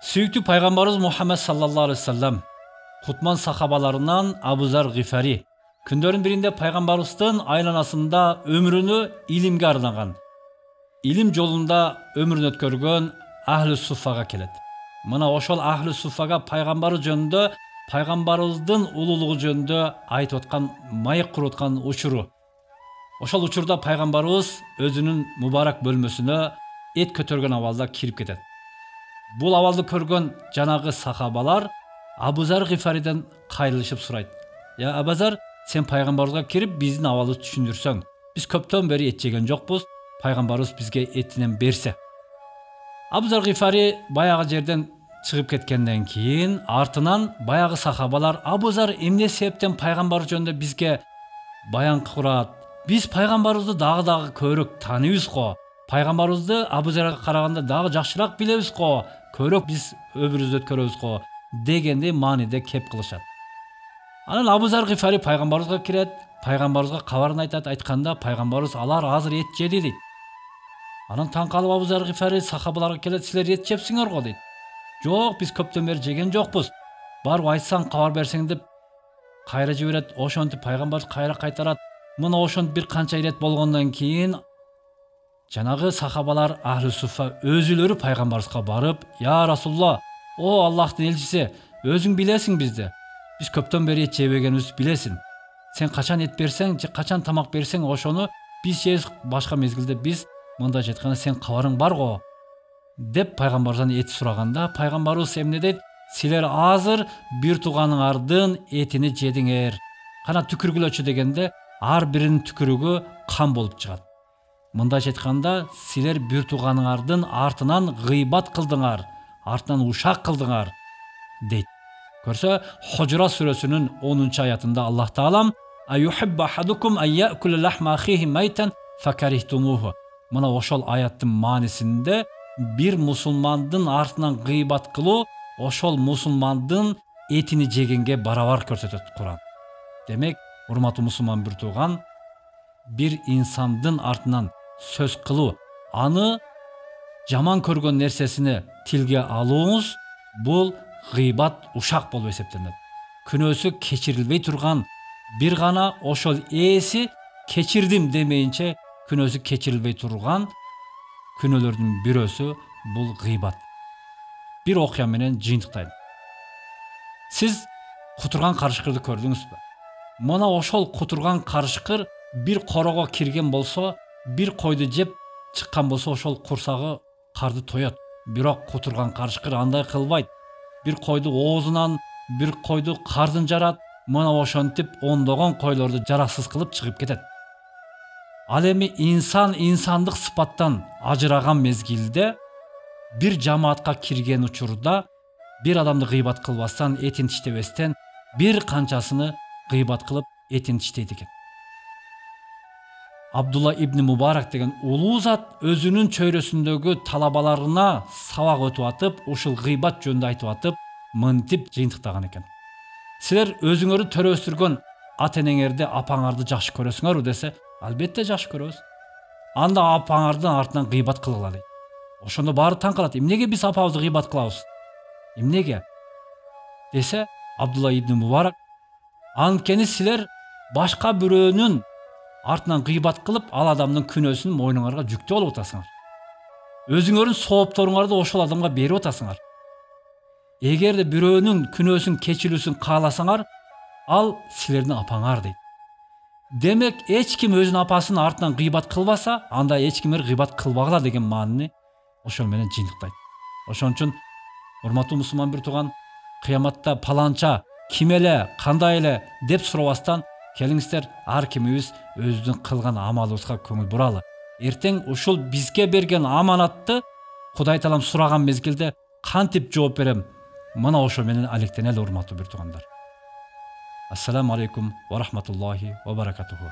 Сүйіктүү пайгамбарыбыз Мухаммед саллаллаху алейхи вассалам Кутман сахабаларынан Абу Зар Гифари күндөрдүн биринде пайгамбарыбыздын айланасында өмүрүнү илимге арнаган, илим жолунда өмүрүн өткөргөн Ахлу Суффага келет. Мына ошол Ахлу Суффага пайгамбары жөнүндө, пайгамбарыбыздын улуулугу жөнүндө айтып аткан, маек куруп аткан учуру. Ошол учурда пайгамбарыбыз өзүнүн мубарак бөлмөсүнө эт көтөргөн абалда кирип кетет. Бул абалды көргөн жанагы сахабалар Абу Зар Гифариден кайрылышып сурайт. Я Абу Зар, сен пайгамбарыбызга кирип биздин абалды түшүндүрсөң. Биз көптөн бери эт жеген жокпуз, пайгамбарыбыз бизге этинен берсе. Абу Зар Гифари баягы жерден чыгып кеткенден кийин артынан баягы сахабалар Абу Зар эмне себептен пайгамбар жөнүндө бизге баян курат? Биз пайгамбарыбызды дагы көрөк тааныбыз го. Пайгамбарыбызды Абу Зарга караганда дагы жакшыраак билебиз го. Көрөк биз өмүрүбүздү өткөрөбүз го дегенде мааниде кеп кылышат. Анан Абу Зар Гифари пайгамбарыбызга кирет, пайгамбарыбызга кабарын айтат, айтканда пайгамбарыбыз алар азыр эт жеди дейт. Анан таң калып Абу Зар Гифари сахабаларга келет, силер эт жепсиңер го дейт. Жок, биз көптөн бери жеген жокпуз. Барып айтсаң, кабар берсең деп кайра жиберет. Ошентип пайгамбарыбыз кайра кайтарат. Мына ошентип бир канча ирет болгондон кийин жанагы сахабалар Ахлу Суффа өзүлөрү пайгамбарыбызга барып, "Я Расулулла, о Аллахтын элчиси, өзүң билесиң бизди. Биз көптөн бери эт жебегенибизди билесиң. Сен качан эт берсең, качан тамак берсең, ошону биз жейбиз, башка мезгилде биз мындайча айтканда сен кабарың бар го" деп пайгамбарыбыздан эт сураганда, пайгамбарыбыз эмне дейт? "Силер азыр бир тууганыңардын этини жедиңер. Кана түкүргүлөчү" дегенде, ар биринин түкүрүгү кан болуп чыгат. Мындайча айтканда, силер бир тууганыңардын артынан гыйбат кылдыңар, артынан ушак кылдыңар дейт. Көрсө, Хожура сүрөсүнүн 10 аятында Аллах Таалам "Аюхиббу ахадукум ан я'кула лахма ахихи майтан факарихтумуху". Мына ошол аяттын маанисинде бир мусулмандын артынан гыйбат кылуу ошол мусулмандын этини жегенге барабар көрсөтөт Куран. Демек, урматтуу мусулман бир тууган, бир инсандын артынан сөз кылуу, аны жаман көргөн нерсесини тилге алууңуз, бул гыйбат ушак болуп эсептелет. Күнөөсү кечирилбей турган, бир гана ошол ээси кечирдим демейинче күнөөсү кечирилбей турган күнөөлөрдүн бирөөсү бул гыйбат. Бир окуя менен жыйынтыктайм. Сиз кутурган карышкырды көрдүңүзбү? Мына ошол кутурган карышкыр бир корого кирген болсо, бир койду жеп чыккан болсо, ошол курсагы карды тоет. Бирок кутурган карышкыр андай кылбайт. Бир койду оозунан, бир койду кардын жарат, мына ошентип ондогон койлорду жараксыз кылып чыгып кетет. Ал эми инсан инсандык сыпаттан ажыраган мезгилде, бир жамаатка кирген учурда, бир адамды гыйбат кылбастан, этин тиштебестен, бир канчасыны гыйбат кылып этин тиштейт экен. Абдулла ибн Мубарак деген улуу зат өзүнүн чөйрөсүндөгү талабаларына сабак өтүп атып, ушул гыйбат жөнүндө айтып атып, мынтип жыйынтыктаган экен. Силер өзүңөрдү төрө өстүргөн ата-энеңерди, апаңарды жакшы көрөсүңөрбү десе, албетте жакшы көрөбүз. Анда апаңардын артынан гыйбат кылгыла дейт. Ошондо баары таң калат. Эмнеге биз апабызды гыйбат кылабыз? Эмнеге? Десе, Абдулла ибн Мубарак, анткени силер башка бирөөнүн артынан гыйбат кылып, ал адамдын күнөөсүн мойнуңарга жүктөп алып атасыңар. Өзүңөрдүн соопторуңарды ошол адамга берип атасыңар. Эгерде бирөөнүн күнөөсүн кечирүүсүн кааласаңар, ал силердин апаңар дейт. Демек, эч ким өзүнүн апасынын артынан гыйбат кылбаса, анда эч кимдер гыйбат кылбагыла деген маанини ошол менен жыйынтыктайт. Ошон үчүн, урматтуу мусулман бир тууган, кыяматта паланча ким эле, кандай эле деп сурабастан, келиңиздер ар кимибиз өзүнүн кылган амалыбызга көңүл буралы. Эртең ушул бизге берген аманатты Кудай Таалам сураган мезгилде кантип жооп берем? Мына ошол менен алектенели, урматтуу бир туугандар. Ассаламу алейкум ва рахматуллахи ва баракатуху.